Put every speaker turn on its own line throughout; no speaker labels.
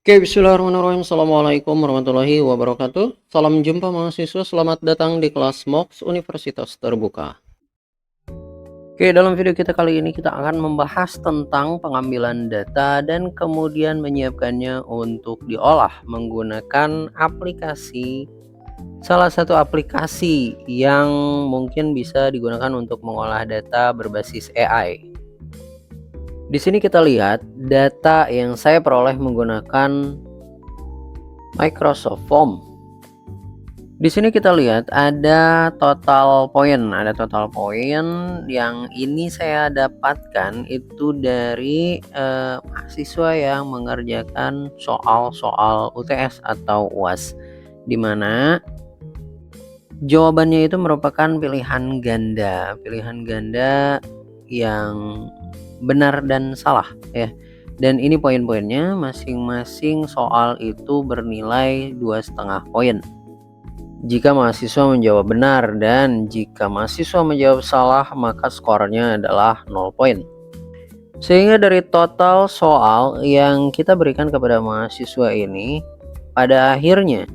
Oke, bismillahirrahmanirrahim. Assalamualaikum warahmatullahi wabarakatuh. Salam jumpa mahasiswa, selamat datang di kelas MOOCs Universitas Terbuka. Oke, dalam video kita kali ini kita akan membahas tentang pengambilan data dan kemudian menyiapkannya untuk diolah menggunakan aplikasi. Salah satu aplikasi yang mungkin bisa digunakan untuk mengolah data berbasis AI. Di sini kita lihat data yang saya peroleh menggunakan Microsoft Form. Di sini kita lihat ada total poin yang ini saya dapatkan itu dari mahasiswa yang mengerjakan soal-soal UTS atau UAS, di mana jawabannya itu merupakan pilihan ganda yang benar dan salah ya. Dan ini poin-poinnya, masing-masing soal itu bernilai 2,5 poin jika mahasiswa menjawab benar, dan jika mahasiswa menjawab salah maka skornya adalah 0 poin. Sehingga dari total soal yang kita berikan kepada mahasiswa ini, pada akhirnya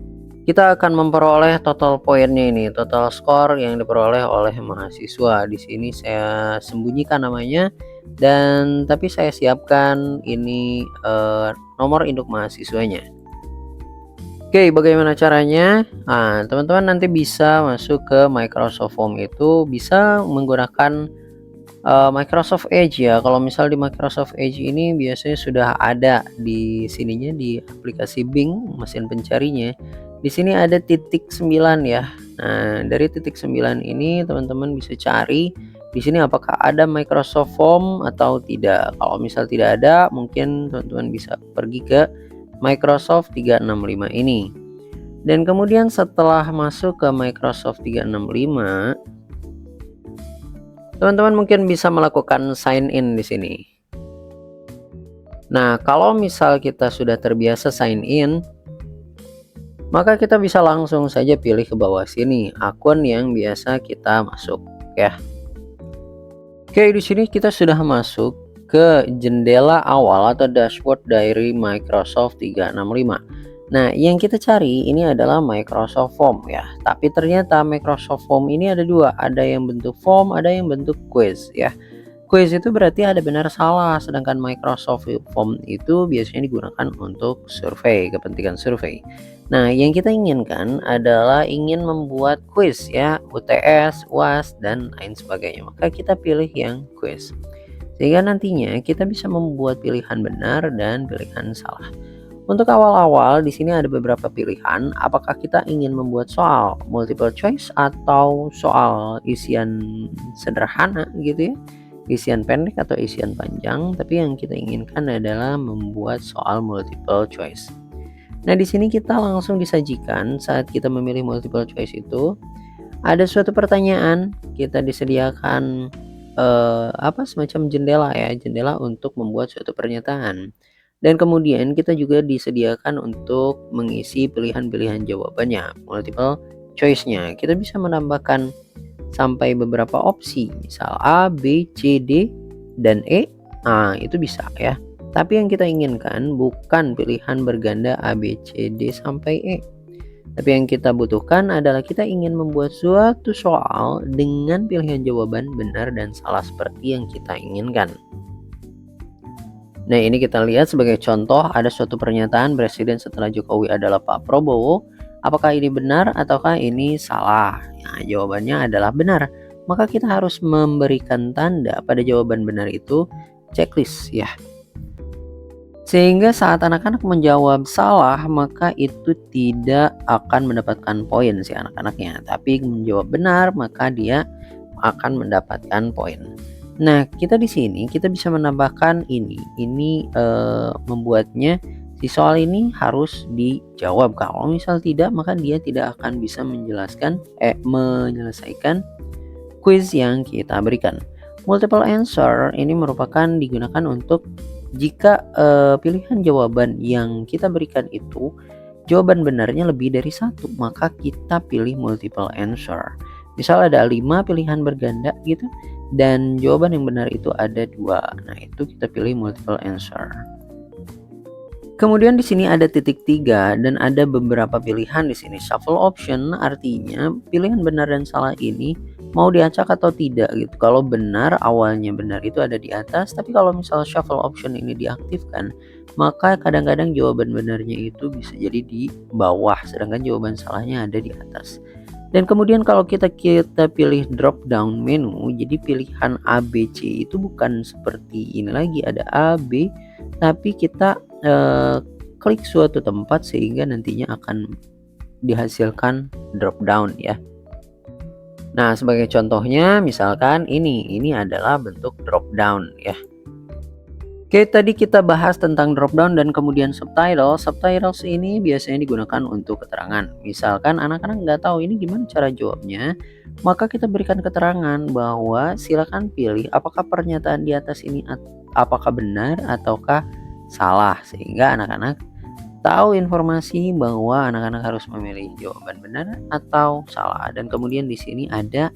kita akan memperoleh total poinnya ini, total skor yang diperoleh oleh mahasiswa. Di sini saya sembunyikan namanya, dan tapi saya siapkan ini nomor induk mahasiswanya. Oke, bagaimana caranya? Nah, teman-teman nanti bisa masuk ke Microsoft Form, itu bisa menggunakan Microsoft Edge ya. Kalau misal di Microsoft Edge ini biasanya sudah ada di sininya, di aplikasi Bing mesin pencarinya. Di sini ada titik 9 ya. Nah, dari titik 9 ini teman-teman bisa cari di sini apakah ada Microsoft Form atau tidak. Kalau misal tidak ada, mungkin teman-teman bisa pergi ke Microsoft 365 ini. Dan kemudian setelah masuk ke Microsoft 365, teman-teman mungkin bisa melakukan sign in di sini. Nah, kalau misal kita sudah terbiasa sign in, maka kita bisa langsung saja pilih ke bawah sini akun yang biasa kita masuk ya. Oke, di sini kita sudah masuk ke jendela awal atau dashboard dari Microsoft 365. Nah, yang kita cari ini adalah Microsoft Form ya. Tapi ternyata Microsoft Form ini ada dua, ada yang bentuk form, ada yang bentuk quiz ya. Quiz itu berarti ada benar salah, sedangkan Microsoft Form itu biasanya digunakan untuk survei, kepentingan survei. Nah, yang kita inginkan adalah ingin membuat quiz ya, UTS, UAS, dan lain sebagainya. Maka kita pilih yang quiz. Sehingga nantinya kita bisa membuat pilihan benar dan pilihan salah. Untuk awal-awal di sini ada beberapa pilihan, apakah kita ingin membuat soal multiple choice atau soal isian sederhana gitu ya. Isian pendek atau isian panjang, tapi yang kita inginkan adalah membuat soal multiple choice. Nah, di sini kita langsung disajikan saat kita memilih multiple choice itu ada suatu pertanyaan, kita disediakan semacam jendela ya, jendela untuk membuat suatu pernyataan. Dan kemudian kita juga disediakan untuk mengisi pilihan-pilihan jawabannya, multiple choice-nya. Kita bisa menambahkan sampai beberapa opsi, misal A, B, C, D, dan E. Nah, itu bisa ya. Tapi yang kita inginkan bukan pilihan berganda A, B, C, D, sampai E. Tapi yang kita butuhkan adalah kita ingin membuat suatu soal dengan pilihan jawaban benar dan salah seperti yang kita inginkan. Nah, ini kita lihat sebagai contoh, ada suatu pernyataan presiden setelah Jokowi adalah Pak Prabowo. Apakah ini benar ataukah ini salah? Nah, jawabannya adalah benar. Maka kita harus memberikan tanda pada jawaban benar itu checklist ya. Sehingga saat anak-anak menjawab salah, maka itu tidak akan mendapatkan poin si anak-anaknya. Tapi menjawab benar, maka dia akan mendapatkan poin. Nah, kita di sini kita bisa menambahkan ini membuatnya si soal ini harus dijawab. Kalau misal tidak, maka dia tidak akan bisa menyelesaikan quiz yang kita berikan. Multiple answer ini merupakan digunakan untuk jika pilihan jawaban yang kita berikan itu jawaban benarnya lebih dari satu, maka kita pilih multiple answer. Misal ada 5 pilihan berganda gitu, dan jawaban yang benar itu ada 2. Nah, itu kita pilih multiple answer. Kemudian di sini ada titik 3 dan ada beberapa pilihan di sini. Shuffle option artinya pilihan benar dan salah ini mau diacak atau tidak gitu. Kalau benar, awalnya benar itu ada di atas, tapi kalau misal shuffle option ini diaktifkan, maka kadang-kadang jawaban benarnya itu bisa jadi di bawah, sedangkan jawaban salahnya ada di atas. Dan kemudian kalau kita pilih drop down menu, jadi pilihan A, B, C itu bukan seperti ini lagi, ada A, B, tapi kita klik suatu tempat sehingga nantinya akan dihasilkan drop down ya. Nah, sebagai contohnya misalkan ini adalah bentuk drop down ya. Oke, tadi kita bahas tentang drop down dan kemudian subtitle. Subtitles ini biasanya digunakan untuk keterangan. Misalkan anak-anak nggak tahu ini gimana cara jawabnya, maka kita berikan keterangan bahwa silakan pilih apakah pernyataan di atas ini apakah benar ataukah salah, sehingga anak-anak tahu informasi bahwa anak-anak harus memilih jawaban benar atau salah. Dan kemudian di sini ada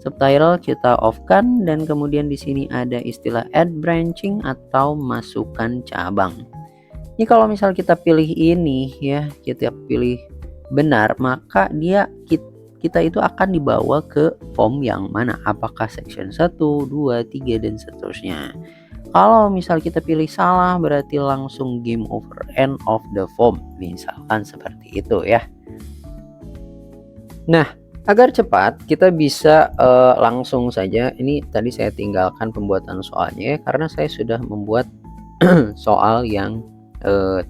subtitle kita off-kan, dan kemudian di sini ada istilah add branching atau masukkan cabang. Ini kalau misal kita pilih ini ya, kita pilih benar, maka kita itu akan dibawa ke form yang mana, apakah section 1, 2, 3 dan seterusnya. Kalau misal kita pilih salah berarti langsung game over, end of the form, misalkan seperti itu ya. Nah, agar cepat kita bisa langsung saja, ini tadi saya tinggalkan pembuatan soalnya karena saya sudah membuat soal yang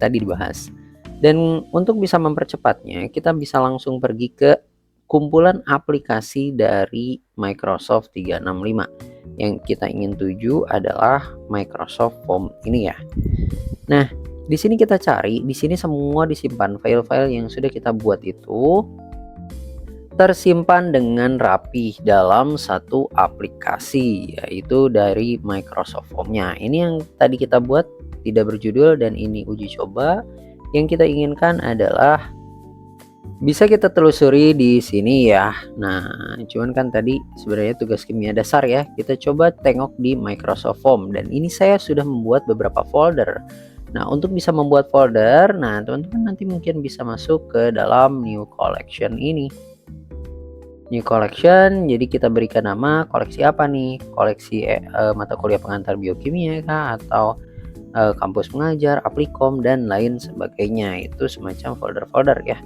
tadi dibahas. Dan untuk bisa mempercepatnya, kita bisa langsung pergi ke kumpulan aplikasi dari Microsoft 365. Yang kita ingin tuju adalah Microsoft Form ini ya. Nah, di sini kita cari, di sini semua disimpan, file-file yang sudah kita buat itu tersimpan dengan rapi dalam satu aplikasi, yaitu dari Microsoft Form-nya. Ini yang tadi kita buat tidak berjudul dan ini uji coba. Yang kita inginkan adalah bisa kita telusuri di sini ya. Nah, cuman kan tadi sebenarnya tugas kimia dasar ya. Kita coba tengok di Microsoft Form, dan ini saya sudah membuat beberapa folder. Nah, untuk bisa membuat folder, nah teman-teman nanti mungkin bisa masuk ke dalam new collection ini. New collection, jadi kita berikan nama koleksi apa nih? Koleksi mata kuliah pengantar biokimia kah, atau kampus mengajar, Aplikom dan lain sebagainya. Itu semacam folder-folder ya.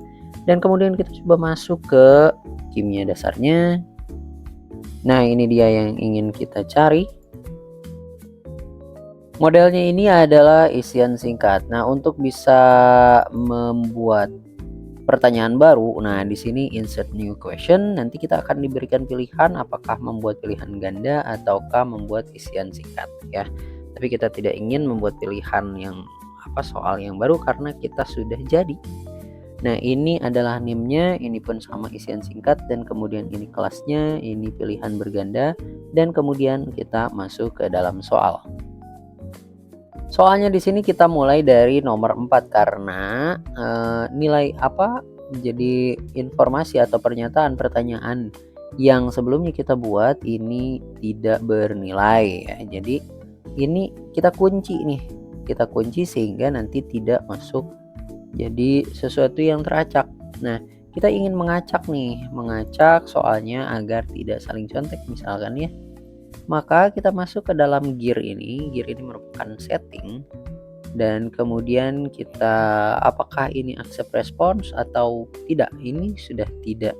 Dan kemudian kita coba masuk ke kimia dasarnya. Nah, ini dia yang ingin kita cari. Modelnya ini adalah isian singkat. Nah, untuk bisa membuat pertanyaan baru, nah di sini insert new question, nanti kita akan diberikan pilihan apakah membuat pilihan ganda ataukah membuat isian singkat ya. Tapi kita tidak ingin membuat pilihan yang soal yang baru karena kita sudah jadi. Nah, ini adalah NIM-nya, ini pun sama isian singkat, dan kemudian ini kelasnya, ini pilihan berganda, dan kemudian kita masuk ke dalam soal. Soalnya di sini kita mulai dari nomor 4 karena nilai jadi informasi atau pernyataan pertanyaan yang sebelumnya kita buat ini tidak bernilai ya. Jadi ini kita kunci nih, kita kunci sehingga nanti tidak masuk jadi sesuatu yang teracak. Nah, kita ingin mengacak soalnya agar tidak saling contek misalkan ya. Maka kita masuk ke dalam gear ini. Gear ini merupakan setting, dan kemudian kita apakah ini accept response atau tidak. Ini sudah tidak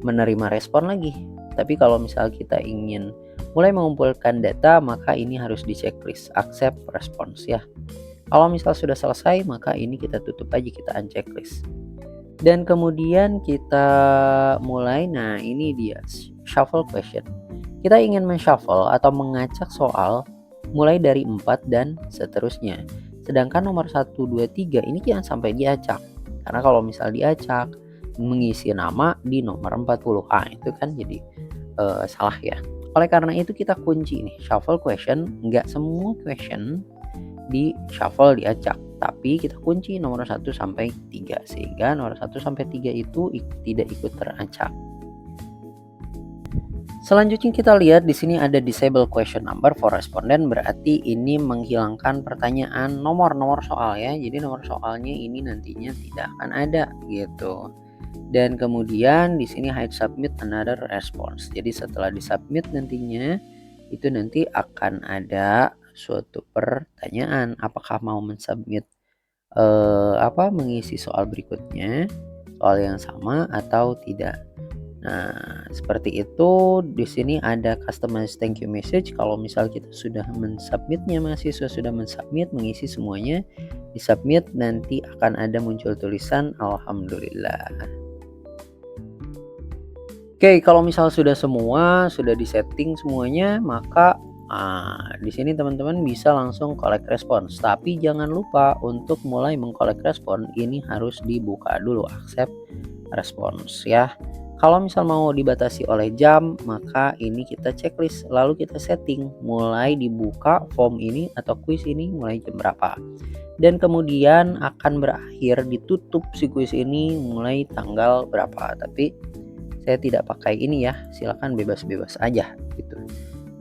menerima respon lagi. Tapi kalau misal kita ingin mulai mengumpulkan data, maka ini harus di checklist accept response ya. Kalau misal sudah selesai, maka ini kita tutup aja, kita unchecklist. Dan kemudian kita mulai, nah ini dia shuffle question. Kita ingin men-shuffle atau mengacak soal mulai dari 4 dan seterusnya. Sedangkan nomor 1, 2, 3 ini jangan sampai diacak. Karena kalau misal diacak, mengisi nama di nomor 40. Itu kan jadi salah ya. Oleh karena itu kita kunci nih, shuffle question, nggak semua question di shuffle diacak, tapi kita kunci nomor 1 sampai 3 sehingga nomor 1 sampai 3 itu tidak ikut teracak. Selanjutnya kita lihat di sini ada disable question number for respondent, berarti ini menghilangkan pertanyaan nomor soal ya. Jadi nomor soalnya ini nantinya tidak akan ada gitu. Dan kemudian di sini hide submit another response. Jadi setelah disubmit nantinya itu nanti akan ada suatu pertanyaan apakah mau mensubmit mengisi soal berikutnya, soal yang sama atau tidak. Nah, seperti itu. Di sini ada customize thank you message. Kalau misal kita sudah mensubmitnya, mahasiswa sudah mensubmit, mengisi semuanya, disubmit, nanti akan ada muncul tulisan alhamdulillah. Oke, kalau misal sudah disetting semuanya, maka di sini teman-teman bisa langsung collect response. Tapi jangan lupa untuk mulai mengcollect respon ini harus dibuka dulu accept response ya. Kalau misal mau dibatasi oleh jam, maka ini kita checklist, lalu kita setting mulai dibuka form ini atau quiz ini mulai jam berapa. Dan kemudian akan berakhir ditutup si quiz ini mulai tanggal berapa. Tapi saya tidak pakai ini ya, silakan bebas-bebas aja gitu.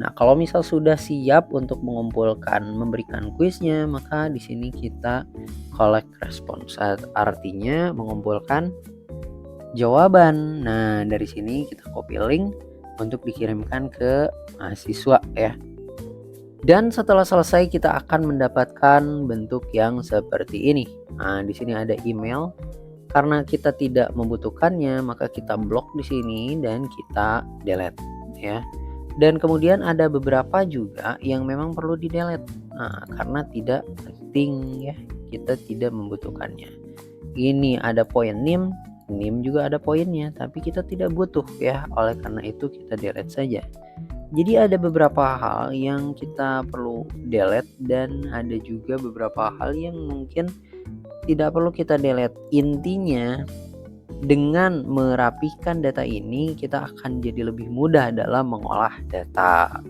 Nah, kalau misal sudah siap untuk memberikan kuisnya, maka di sini kita collect response. Artinya mengumpulkan jawaban. Nah, dari sini kita copy link untuk dikirimkan ke mahasiswa ya. Dan setelah selesai kita akan mendapatkan bentuk yang seperti ini. Nah, di sini ada email. Karena kita tidak membutuhkannya, maka kita blok di sini dan kita delete ya. Dan kemudian ada beberapa juga yang memang perlu di delete. Nah, karena tidak penting ya, kita tidak membutuhkannya. Ini ada poin NIM juga ada poinnya, tapi kita tidak butuh ya. Oleh karena itu kita delete saja. Jadi ada beberapa hal yang kita perlu delete dan ada juga beberapa hal yang mungkin tidak perlu kita delete. Intinya dengan merapihkan data ini kita akan jadi lebih mudah dalam mengolah data.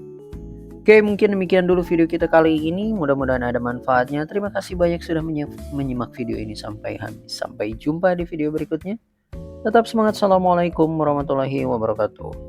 Oke, mungkin demikian dulu video kita kali ini. Mudah-mudahan ada manfaatnya. Terima kasih banyak sudah menyimak video ini sampai habis. Sampai jumpa di video berikutnya. Tetap semangat. Assalamualaikum warahmatullahi wabarakatuh.